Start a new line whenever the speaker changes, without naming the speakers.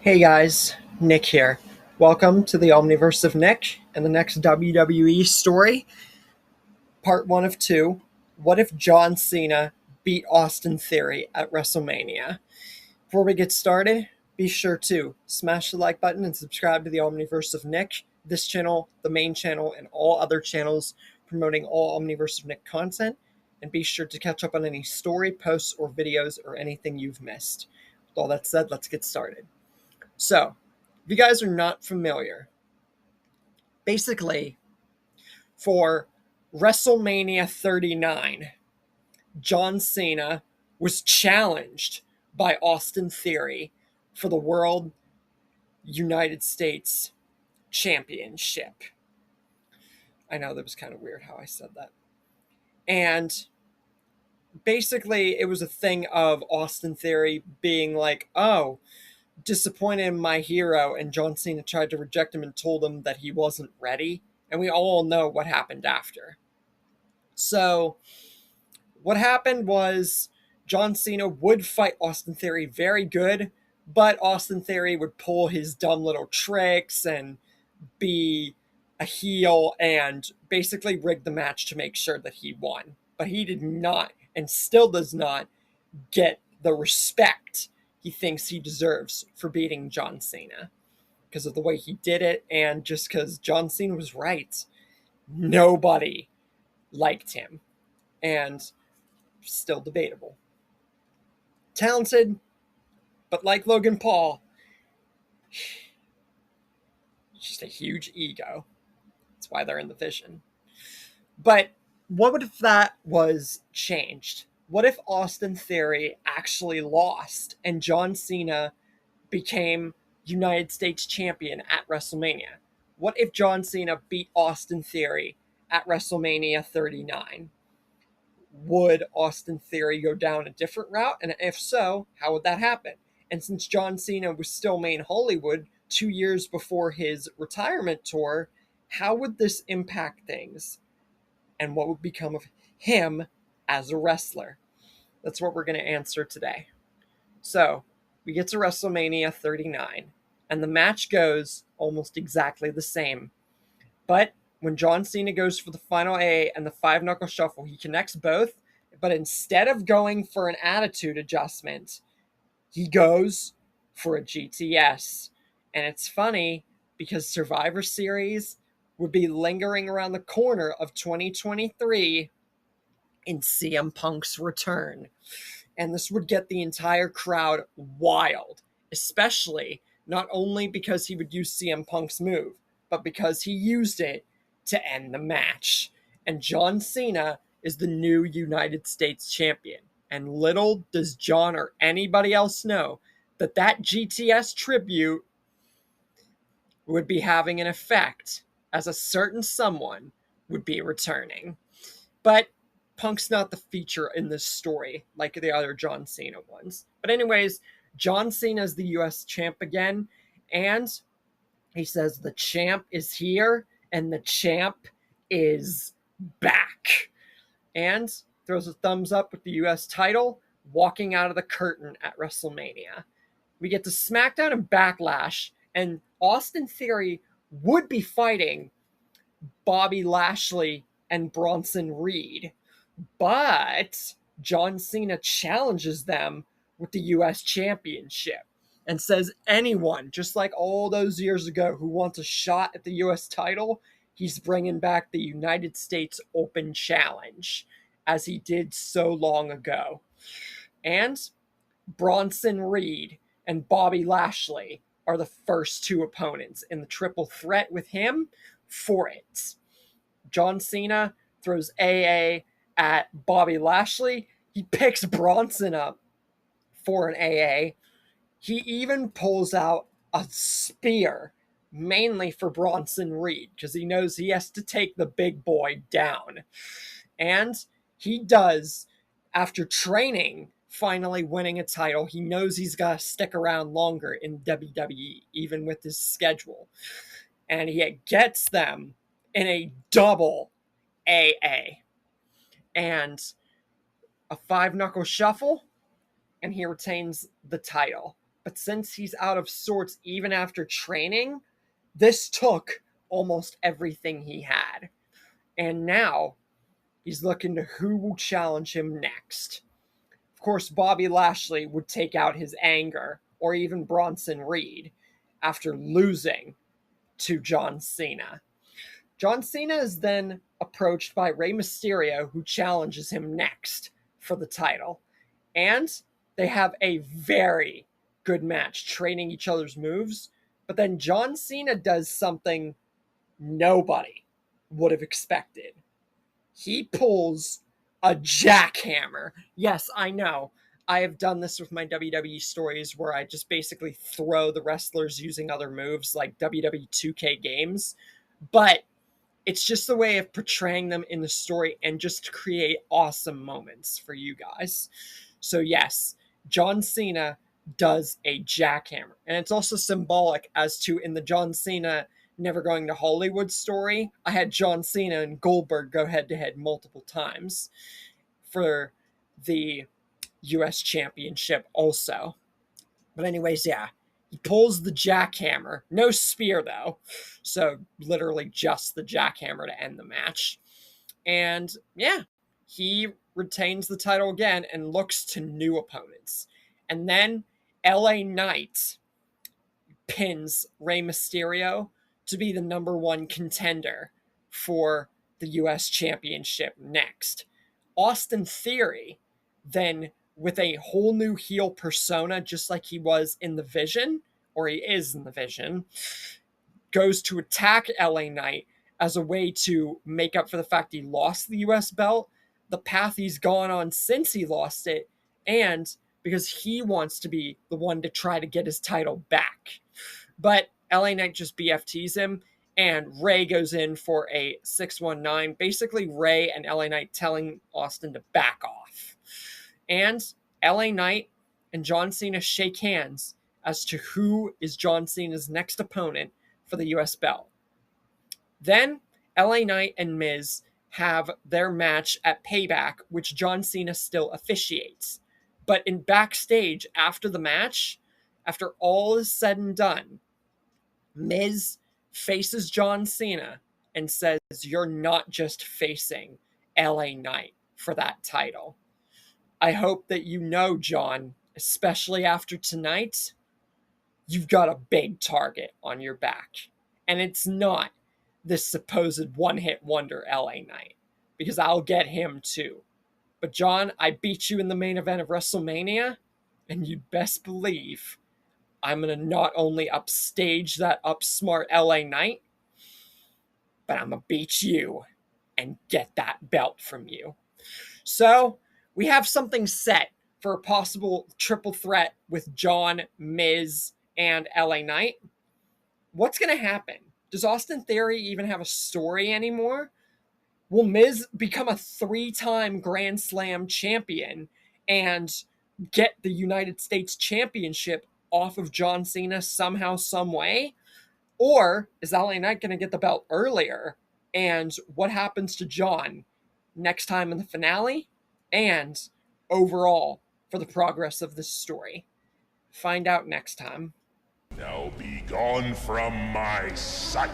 Hey guys, Nick here. Welcome to the Omniverse of Nick and the next WWE story, part one of two. What if John Cena beat Austin Theory at WrestleMania? Before we get started, be sure to smash the like button and subscribe to the Omniverse of Nick, this channel, the main channel, and all other channels promoting all Omniverse of Nick content. And be sure to catch up on any story, posts, or videos or anything you've missed. With all that said, let's get started. So, if you guys are not familiar, basically for WrestleMania 39, John Cena was challenged by Austin Theory for the World United States Championship. I know that was kind of weird how I said that. And basically, it was a thing of Austin Theory being like, oh, disappointed in my hero, and John Cena tried to reject him and told him that he wasn't ready. And we all know what happened after. So, what happened was John Cena would fight Austin Theory very good, but Austin Theory would pull his dumb little tricks and be a heel and basically rig the match to make sure that he won. But he did not, and still does not, get the respect he thinks he deserves for beating John Cena because of the way he did it, and just because John Cena was right. Nobody liked him, and still debatable. Talented, but like Logan Paul, just a huge ego. That's why they're in the Vision. But what if that was changed? What if Austin Theory actually lost and John Cena became United States champion at WrestleMania? What if John Cena beat Austin Theory at WrestleMania 39? Would Austin Theory go down a different route? And if so, how would that happen? And since John Cena was still main Hollywood 2 years before his retirement tour, how would this impact things? And what would become of him as a wrestler? That's what we're going to answer today. So, we get to WrestleMania 39, and the match goes almost exactly the same. But when John Cena goes for the final A and the five knuckle shuffle, he connects both, but instead of going for an attitude adjustment, he goes for a GTS. And it's funny because Survivor Series would be lingering around the corner of 2023 in CM Punk's return. And this would get the entire crowd wild, especially not only because he would use CM Punk's move, but because he used it to end the match. And John Cena is the new United States champion. And little does John or anybody else know that that GTS tribute would be having an effect, as a certain someone would be returning. But Punk's not the feature in this story like the other John Cena ones. But anyways, John Cena is the US champ again, and he says the champ is here and the champ is back. And throws a thumbs up with the US title, walking out of the curtain at WrestleMania. We get to SmackDown and Backlash, and Austin Theory would be fighting Bobby Lashley and Bronson Reed. But John Cena challenges them with the US Championship and says anyone, just like all those years ago, who wants a shot at the US title, he's bringing back the United States Open Challenge, as he did so long ago. And Bronson Reed and Bobby Lashley are the first two opponents in the triple threat with him for it. John Cena throws AA at Bobby Lashley. He picks Bronson up for an AA. He even pulls out a spear, mainly for Bronson Reed, because he knows he has to take the big boy down. And he does, after training, finally winning a title. He knows he's got to stick around longer in WWE, even with his schedule. And he gets them in a double AA. And a five knuckle shuffle, and he retains the title. But since he's out of sorts even after training, this took almost everything he had. And now he's looking to who will challenge him next. Of course, Bobby Lashley would take out his anger, or even Bronson Reed, after losing to John Cena. John Cena is then approached by Rey Mysterio, who challenges him next for the title. And they have a very good match, training each other's moves. But then John Cena does something nobody would have expected. He pulls a jackhammer. Yes, I know. I have done this with my WWE stories where I just basically throw the wrestlers using other moves like WWE 2K games. But it's just a way of portraying them in the story and just to create awesome moments for you guys. So, yes, John Cena does a jackhammer. And it's also symbolic as to in the John Cena Never Going to Hollywood story, I had John Cena and Goldberg go head to head multiple times for the US Championship also. But, anyways, yeah, he pulls the jackhammer. No spear, though. So, literally just the jackhammer to end the match. And, yeah, he retains the title again and looks to new opponents. And then LA Knight pins Rey Mysterio to be the number one contender for the US Championship next. Austin Theory then, with a whole new heel persona, just like he was in the Vision, or he is in the Vision, goes to attack LA Knight as a way to make up for the fact he lost the US belt, the path he's gone on since he lost it, and because he wants to be the one to try to get his title back. But LA Knight just BFTs him, and Ray goes in for a 619. Basically, Ray and LA Knight telling Austin to back off. And LA Knight and John Cena shake hands as to who is John Cena's next opponent for the US belt. Then LA Knight and Miz have their match at Payback, which John Cena still officiates. But in backstage after the match, after all is said and done, Miz faces John Cena and says, "You're not just facing LA Knight for that title. I hope that you know, John, especially after tonight, you've got a big target on your back. And it's not this supposed one-hit wonder LA Knight, because I'll get him too. But John, I beat you in the main event of WrestleMania, and you'd best believe I'm going to not only upstage that upsmart LA Knight, but I'm going to beat you and get that belt from you." So we have something set for a possible triple threat with John, Miz, and LA Knight. What's going to happen? Does Austin Theory even have a story anymore? Will Miz become a 3-time Grand Slam champion and get the United States Championship off of John Cena somehow, some way? Or is LA Knight going to get the belt earlier? And what happens to John next time in the finale? And overall for the progress of this story? Find out next time.
Now be gone from my sight.